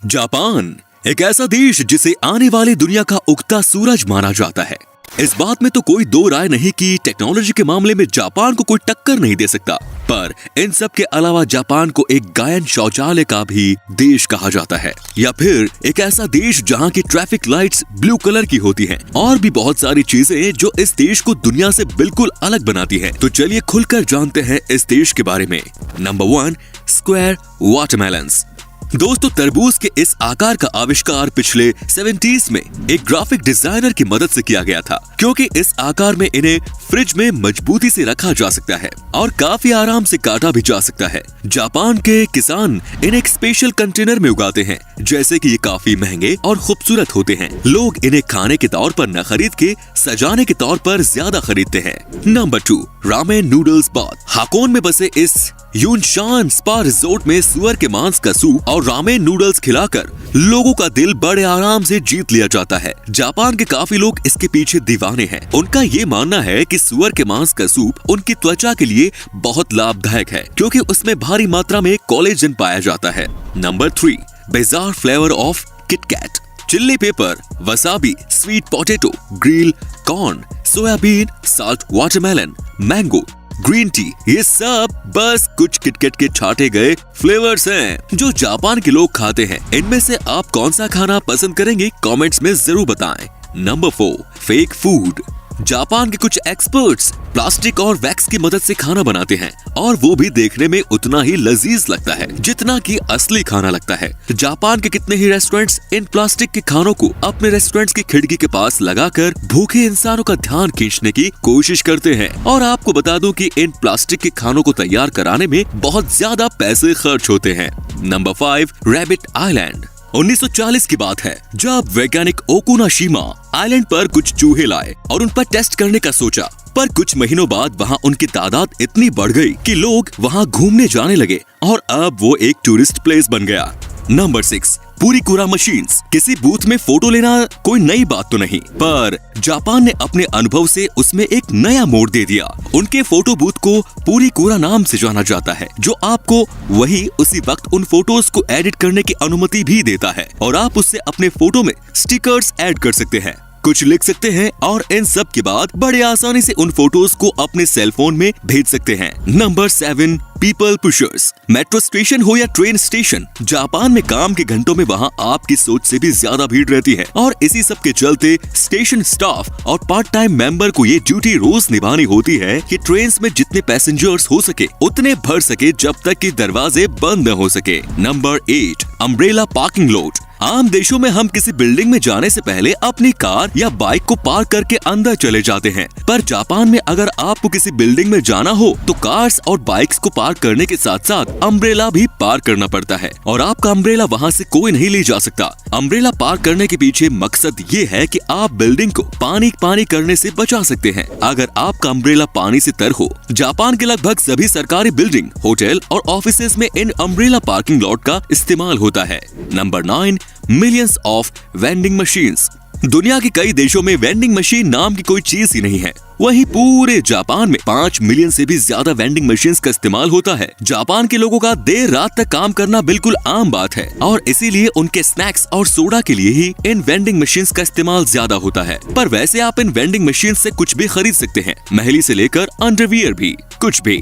Japan एक ऐसा देश जिसे आने वाली दुनिया का उगता सूरज माना जाता है। इस बात में तो कोई दो राय नहीं कि टेक्नोलॉजी के मामले में जापान को कोई टक्कर नहीं दे सकता। पर इन सब के अलावा जापान को एक गायन शौचालय का भी देश कहा जाता है, या फिर एक ऐसा देश जहां की ट्रैफिक लाइट्स ब्लू कलर की होती हैं, और भी बहुत सारी चीजें जो इस देश को दुनिया से बिल्कुल अलग बनाती हैं। तो चलिए खुलकर जानते हैं इस देश के बारे में। Number 1, square watermelons. दोस्तों, तरबूज के इस आकार का आविष्कार पिछले 70s में एक ग्राफिक डिजाइनर की मदद से किया गया था, क्योंकि इस आकार में इन्हें फ्रिज में मजबूती से रखा जा सकता है और काफी आराम से काटा भी जा सकता है। जापान के किसान इन्हें एक स्पेशल कंटेनर में उगाते हैं, जैसे कि ये काफी महंगे और खूबसूरत होते हैं। लोग इन्हें खाने के तौर पर न खरीद के सजाने के तौर पर ज्यादा खरीदते हैं। Number 2, ramen noodles bath. Hakone में बसे इस यूनशान स्पा रिजोर्ट में सुअर के मांस का सूप और रामेन नूडल्स खिलाकर लोगों का दिल बड़े आराम से जीत लिया जाता है। जापान के काफी लोग इसके पीछे दीवाने हैं। उनका ये मानना है कि सुअर के मांस का सूप उनकी त्वचा के लिए बहुत लाभदायक है, क्योंकि उसमें भारी मात्रा में कोलेजन पाया जाता है। Number 3, bizarre flavour of KitKat. Chilli paper, wasabi, sweet potato, grill corn, soybean, salt watermelon, mango, green tea, ये सब बस कुछ किटकैट के छाटे गए फ्लेवर्स हैं जो जापान के लोग खाते हैं। इनमें से आप कौन सा खाना पसंद करेंगे, कमेंट्स में जरूर बताएं। Number 4, fake food. जापान के कुछ एक्सपर्ट्स प्लास्टिक और वैक्स की मदद से खाना बनाते हैं, और वो भी देखने में उतना ही लजीज लगता है जितना कि असली खाना लगता है। जापान के कितने ही रेस्टोरेंट्स इन प्लास्टिक के खानों को अपने रेस्टोरेंट्स की खिड़की के पास लगाकर भूखे इंसानों का ध्यान खींचने की कोशिश करते हैं। और आपको बता दूं कि इन प्लास्टिक के खानों को तैयार कराने में बहुत ज्यादा पैसे खर्च होते हैं। Number 5, rabbit island. 1940 की बात है, जब वैज्ञानिक ओकुनाशिमा आइलैंड पर कुछ चूहे लाए और उन पर टेस्ट करने का सोचा। पर कुछ महीनों बाद वहां उनकी तादाद इतनी बढ़ गई कि लोग वहां घूमने जाने लगे और अब वो एक टूरिस्ट प्लेस बन गया। Number 6, purikura machines. किसी बूथ में फोटो लेना कोई नई बात तो नहीं, पर जापान ने अपने अनुभव से उसमें एक नया मोड़ दे दिया। उनके फोटो बूथ को पुरीकुरा नाम से जाना जाता है, जो आपको वही उसी वक्त उन फोटोज को एडिट करने की अनुमति भी देता है, और आप उससे अपने फोटो में स्टिकर्स ऐड कर सकते हैं, कुछ लिख सकते हैं, और इन सब के बाद बड़े आसानी से उन फोटोज को अपने सेल फोन में भेज सकते हैं। Number 7, people pushers. Metro station हो या ट्रेन स्टेशन, जापान में काम के घंटों में वहां आपकी सोच से भी ज्यादा भीड़ रहती है, और इसी सब के चलते स्टेशन स्टाफ और पार्ट टाइम मेंबर को ये ड्यूटी रोज निभानी होती है कि ट्रेन में जितने पैसेंजर्स हो सके उतने भर सके, जब तक कि दरवाजे बंद न हो सके। Number 8, umbrella parking lot. आम देशों में हम किसी बिल्डिंग में जाने से पहले अपनी कार या बाइक को पार्क करके अंदर चले जाते हैं, पर जापान में अगर आपको किसी बिल्डिंग में जाना हो तो कार्स और बाइक्स को पार्क करने के साथ साथ अम्ब्रेला भी पार्क करना पड़ता है, और आपका अम्ब्रेला वहां से कोई नहीं ले जा सकता। अम्ब्रेला पार्क करने के पीछे मकसद ये है कि आप बिल्डिंग को पानी करने से बचा सकते हैं अगर आपका अम्ब्रेला पानी से तर हो। जापान के लगभग सभी सरकारी बिल्डिंग, होटल और ऑफिसेज में इन अम्ब्रेला पार्किंग लॉट का इस्तेमाल होता है। Number 9, millions of vending machines. दुनिया के कई देशों में वेंडिंग मशीन नाम की कोई चीज ही नहीं है, वहीं पूरे जापान में 5 मिलियन से भी ज्यादा वेंडिंग मशीन्स का इस्तेमाल होता है। जापान के लोगों का देर रात तक काम करना बिल्कुल आम बात है, और इसीलिए उनके स्नैक्स और सोडा के लिए ही इन वेंडिंग मशीन्स का इस्तेमाल ज्यादा होता है। पर वैसे आप इन वेंडिंग मशीन से कुछ भी खरीद सकते हैं, महली से लेकर अंडरवियर भी, कुछ भी।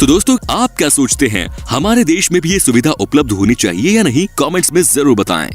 तो दोस्तों, आप क्या सोचते हैं, हमारे देश में भी ये सुविधा उपलब्ध होनी चाहिए या नहीं, कमेंट्स में जरूर बताएं।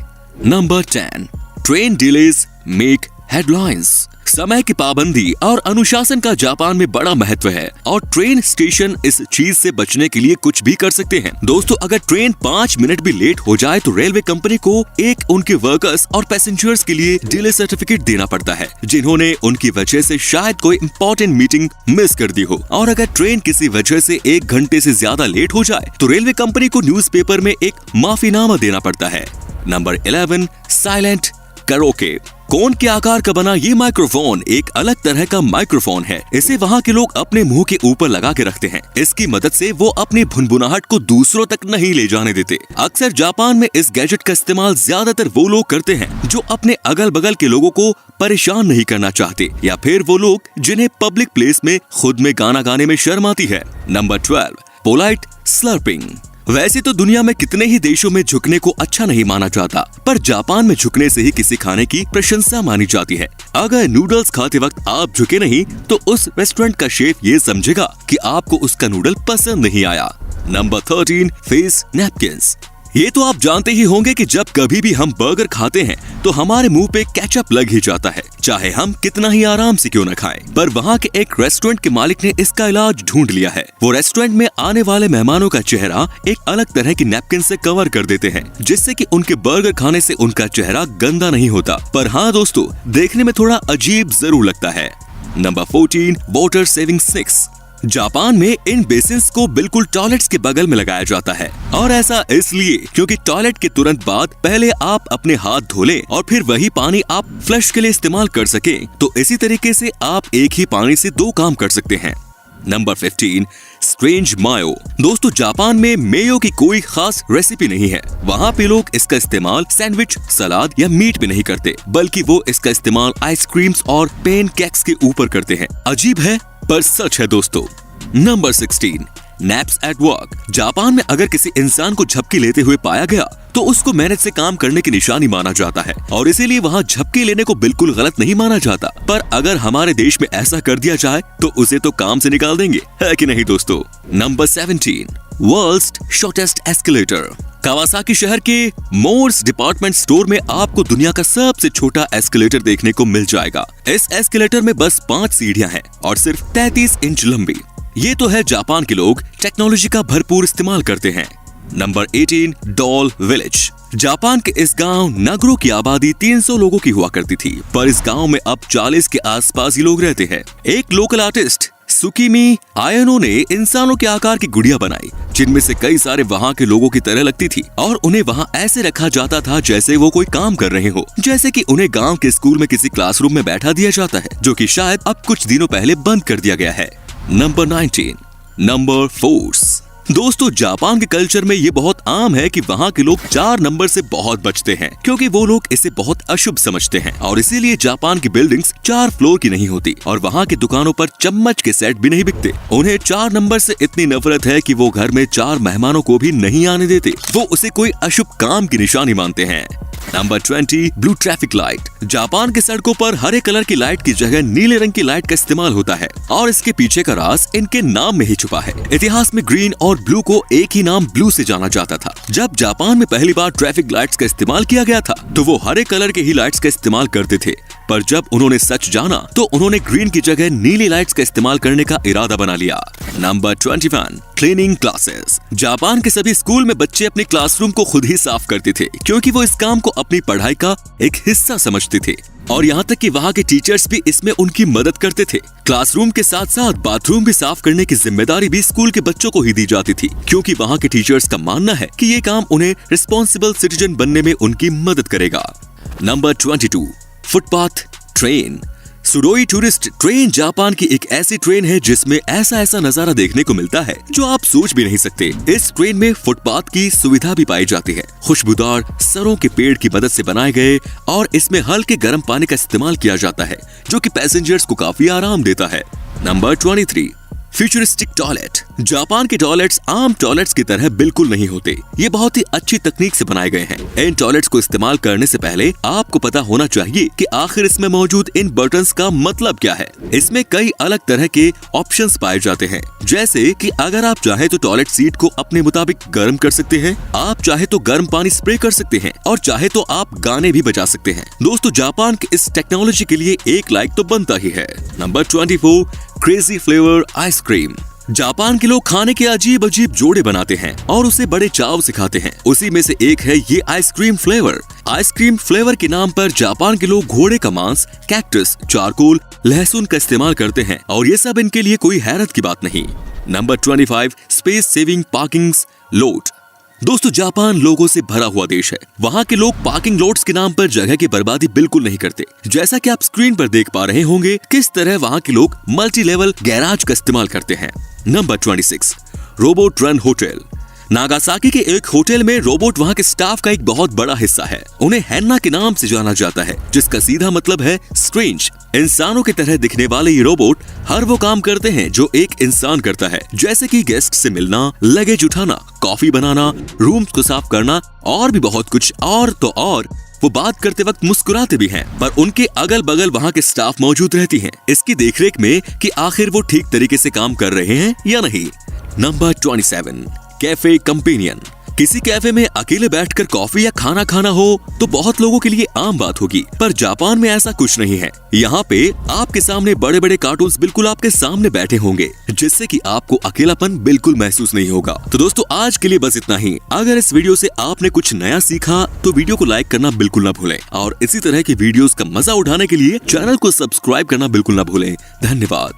Number 10, train delays make headlines. समय की पाबंदी और अनुशासन का जापान में बड़ा महत्व है, और ट्रेन स्टेशन इस चीज से बचने के लिए कुछ भी कर सकते हैं। दोस्तों, अगर ट्रेन 5 मिनट भी लेट हो जाए तो रेलवे कंपनी को एक उनके वर्कर्स और पैसेंजर्स के लिए डिले सर्टिफिकेट देना पड़ता है, जिन्होंने उनकी वजह से शायद कोई इम्पोर्टेंट मीटिंग मिस कर दी हो। और अगर ट्रेन किसी वजह से 1 घंटे से ज्यादा लेट हो जाए तो रेलवे कंपनी को न्यूज़पेपर में एक माफीनामा देना पड़ता है। Number 11, silent karaoke. कोन के आकार का बना ये माइक्रोफोन एक अलग तरह का माइक्रोफोन है। इसे वहाँ के लोग अपने मुंह के ऊपर लगा के रखते हैं। इसकी मदद से वो अपनी भुनभुनाहट को दूसरों तक नहीं ले जाने देते। अक्सर जापान में इस गैजेट का इस्तेमाल ज्यादातर वो लोग करते हैं जो अपने अगल बगल के लोगों को परेशान नहीं करना चाहते, या फिर वो लोग जिन्हें पब्लिक प्लेस में खुद में गाना गाने में शर्म आती है। Number 12, polite slurping. वैसे तो दुनिया में कितने ही देशों में झुकने को अच्छा नहीं माना जाता, पर जापान में झुकने से ही किसी खाने की प्रशंसा मानी जाती है। अगर नूडल्स खाते वक्त आप झुके नहीं तो उस रेस्टोरेंट का शेफ ये समझेगा कि आपको उसका नूडल पसंद नहीं आया। Number 13, face napkins. ये तो आप जानते ही होंगे कि जब कभी भी हम बर्गर खाते हैं तो हमारे मुंह पे केचप लग ही जाता है, चाहे हम कितना ही आराम से क्यों न खाएं। पर वहाँ के एक रेस्टोरेंट के मालिक ने इसका इलाज ढूंढ लिया है। वो रेस्टोरेंट में आने वाले मेहमानों का चेहरा एक अलग तरह की नैपकिन से कवर कर देते हैं, जिससे कि उनके बर्गर खाने से उनका चेहरा गंदा नहीं होता, पर हाँ दोस्तों, देखने में थोड़ा अजीब जरूर लगता है। Number 14, water saving sticks. Japan में इन बेसिन्स को बिल्कुल टॉयलेट्स के बगल में लगाया जाता है, और ऐसा इसलिए क्योंकि टॉयलेट के तुरंत बाद पहले आप अपने हाथ धो लें और फिर वही पानी आप फ्लश के लिए इस्तेमाल कर सकें। तो इसी तरीके से आप एक ही पानी से 2 काम कर सकते हैं। नंबर 15, स्ट्रेंज मायो। दोस्तों, जापान में मेयो की कोई खास रेसिपी नहीं है। वहाँ पे लोग इसका इस्तेमाल सैंडविच, सलाद या मीट पे नहीं करते, बल्कि वो इसका इस्तेमाल आइसक्रीम्स और पेन केक्स के ऊपर करते हैं। अजीब है पर सच है दोस्तों। Number 16, naps at work. Japan में अगर किसी इंसान को झपकी लेते हुए पाया गया तो उसको मेहनत से काम करने की निशानी माना जाता है, और इसीलिए वहाँ झपकी लेने को बिल्कुल गलत नहीं माना जाता। पर अगर हमारे देश में ऐसा कर दिया जाए तो उसे तो काम से निकाल देंगे, है कि नहीं दोस्तों। Number 17, world's shortest escalator. Kawasaki शहर के मोर्स डिपार्टमेंट स्टोर में आपको दुनिया का सबसे छोटा एस्केलेटर देखने को मिल जाएगा। इस एस्केलेटर में बस 5 सीढ़ियां हैं और सिर्फ 33 इंच लंबी। ये तो है जापान के लोग टेक्नोलॉजी का भरपूर इस्तेमाल करते हैं। Number 18, doll village. जापान के इस गांव नगरो की आबादी 300 लोगों की हुआ करती थी, पर इस गांव में अब 40 के आसपास ही लोग रहते हैं। एक लोकल आर्टिस्ट सुकीमी आयनो ने इंसानों के आकार की गुड़िया बनाई, जिनमें से कई सारे वहाँ के लोगों की तरह लगती थी, और उन्हें वहाँ ऐसे रखा जाता था जैसे वो कोई काम कर रहे हो, जैसे कि उन्हें गांव के स्कूल में किसी क्लासरूम में बैठा दिया जाता है, जो कि शायद अब कुछ दिनों पहले बंद कर दिया गया है। Number 19, number force. दोस्तों, जापान के कल्चर में ये बहुत आम है कि वहाँ के लोग 4 नंबर से बहुत बचते हैं, क्योंकि वो लोग इसे बहुत अशुभ समझते हैं, और इसीलिए जापान की बिल्डिंग्स 4 फ्लोर की नहीं होती, और वहाँ की दुकानों पर चम्मच के सेट भी नहीं बिकते। उन्हें 4 नंबर से इतनी नफरत है कि वो घर में 4 मेहमानों को भी नहीं आने देते। वो उसे कोई अशुभ काम की निशानी मानते हैं। Number 20, blue traffic light. Japan के सड़कों पर हरे कलर की लाइट की जगह नीले रंग की लाइट का इस्तेमाल होता है, और इसके पीछे का राज इनके नाम में ही छुपा है। इतिहास में ग्रीन और ब्लू को एक ही नाम ब्लू से जाना जाता था। जब जापान में पहली बार ट्रैफिक लाइट्स का इस्तेमाल किया गया था तो वो हरे कलर के ही लाइट्स का इस्तेमाल करते थे, पर जब उन्होंने सच जाना तो उन्होंने ग्रीन की जगह नीली लाइट्स का इस्तेमाल करने का इरादा बना लिया। Number 21, cleaning classes. जापान के सभी स्कूल में बच्चे अपने क्लासरूम को खुद ही साफ करते थे, क्योंकि वो इस काम को अपनी पढ़ाई का एक हिस्सा समझते थे, और यहाँ तक कि वहाँ के टीचर्स भी इसमें उनकी मदद करते थे। क्लासरूम के साथ साथ बाथरूम भी साफ करने की जिम्मेदारी भी स्कूल के बच्चों को ही दी जाती थी, क्योंकि वहाँ के टीचर्स का मानना है कि ये काम उन्हें रिस्पॉन्सिबल सिटीजन बनने में उनकी मदद करेगा। Number 22, footpath train. सुडोई टूरिस्ट ट्रेन जापान की एक ऐसी ट्रेन है जिसमें ऐसा नजारा देखने को मिलता है जो आप सोच भी नहीं सकते। इस ट्रेन में फुटपाथ की सुविधा भी पाई जाती है। खुशबूदार सरों के पेड़ की मदद से बनाए गए, और इसमें हल्के गर्म पानी का इस्तेमाल किया जाता है, जो कि पैसेंजर्स को काफी आराम देता है। Number 23, futuristic toilet. जापान के टॉयलेट्स आम टॉयलेट्स की तरह बिल्कुल नहीं होते। ये बहुत ही अच्छी तकनीक से बनाए गए हैं। इन टॉयलेट्स को इस्तेमाल करने से पहले आपको पता होना चाहिए कि आखिर इसमें मौजूद इन बटन्स का मतलब क्या है। इसमें कई अलग तरह के ऑप्शंस पाए जाते हैं, जैसे कि अगर आप चाहे तो टॉयलेट सीट को अपने मुताबिक गर्म कर सकते हैं, आप चाहे तो गर्म पानी स्प्रे कर सकते हैं, और चाहे तो आप गाने भी बजा सकते हैं। दोस्तों, जापान की इस टेक्नोलॉजी के लिए एक लाइक तो बनता ही है। Number 24, crazy flavour ice cream. Japan के लोग खाने के अजीब अजीब जोड़े बनाते हैं और उसे बड़े चाव से खाते हैं। उसी में से एक है ये आइसक्रीम फ्लेवर। आइसक्रीम फ्लेवर के नाम पर जापान के लोग घोड़े का मांस, कैक्टस, चारकोल, लहसुन का इस्तेमाल करते हैं, और ये सब इनके लिए कोई हैरत की बात नहीं। Number 25, space saving parking lot. दोस्तों, जापान लोगों से भरा हुआ देश है। वहाँ के लोग पार्किंग लॉट्स के नाम पर जगह की बर्बादी बिल्कुल नहीं करते। जैसा कि आप स्क्रीन पर देख पा रहे होंगे किस तरह वहाँ के लोग मल्टी लेवल गैराज का इस्तेमाल करते हैं। Number 26, robot run hotel. Nagasaki के एक होटल में रोबोट वहाँ के स्टाफ का एक बहुत बड़ा हिस्सा है। उन्हें हैन्ना के नाम से जाना जाता है, जिसका सीधा मतलब है स्ट्रेंज। इंसानों की तरह दिखने वाले ये रोबोट हर वो काम करते हैं जो एक इंसान करता है, जैसे कि गेस्ट से मिलना, लगेज उठाना, कॉफी बनाना, रूम्स को साफ करना और भी बहुत कुछ। और तो और वो बात करते वक्त मुस्कुराते भी हैं, पर उनके अगल बगल वहाँ के स्टाफ मौजूद रहती हैं, इसकी देखरेख में कि आखिर वो ठीक तरीके से काम कर रहे हैं या नहीं। Number 27, cafe companion. किसी कैफे में अकेले बैठकर कॉफी या खाना खाना हो तो बहुत लोगों के लिए आम बात होगी, पर जापान में ऐसा कुछ नहीं है। यहाँ पे आपके सामने बड़े बड़े कार्टून्स बिल्कुल आपके सामने बैठे होंगे, जिससे कि आपको अकेलापन बिल्कुल महसूस नहीं होगा। तो दोस्तों आज के लिए बस इतना ही। अगर इस वीडियो से आपने कुछ नया सीखा तो वीडियो को लाइक करना बिल्कुल ना भूलें, और इसी तरह की वीडियोस का मजा उठाने के लिए चैनल को सब्सक्राइब करना बिल्कुल ना भूलें। धन्यवाद।